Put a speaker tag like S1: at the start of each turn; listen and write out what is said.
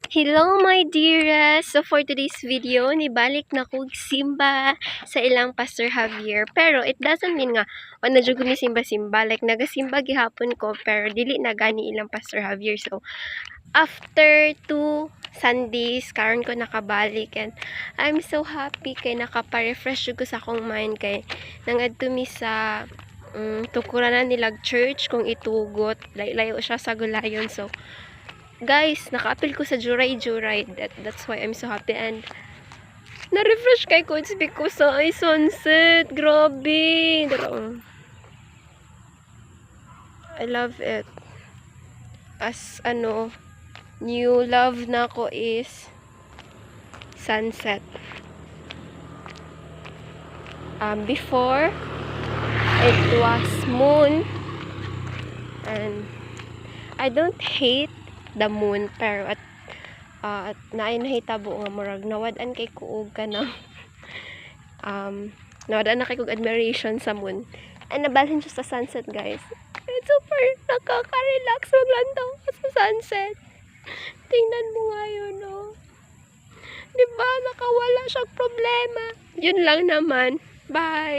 S1: Hello my dearest! So for today's video, nibalik na ko simba sa ilang Pastor Javier. Pero it doesn't mean nga, o na dyan ni simba-simba. Like nagasimba gihapon ko, pero dili na gani ilang Pastor Javier. So after 2 Sundays, karon ko nakabalik. And I'm so happy kay nakapa-refresh ko sa akong mind. Kay nangadto mi sa tukuran na nilag church kung itugot. Layo siya sa Gulayon. So guys, naka-appeal ko sa Juray. That's why I'm so happy. And na-refresh kay ko. It's because sa sunset. Grabe. I love it. As new love na ko is sunset. Before, it was moon. And I don't hate the moon, pero at nahitabo nga murag nawadan kay kuog ka ng nawadan na kay kuog admiration sa moon. And nabalhin siya sa sunset, guys. It's super nakaka-relax maglantaw sa sunset. Tingnan mo nga yun, oh. Diba? Nakawala siyang problema. Yun lang naman. Bye!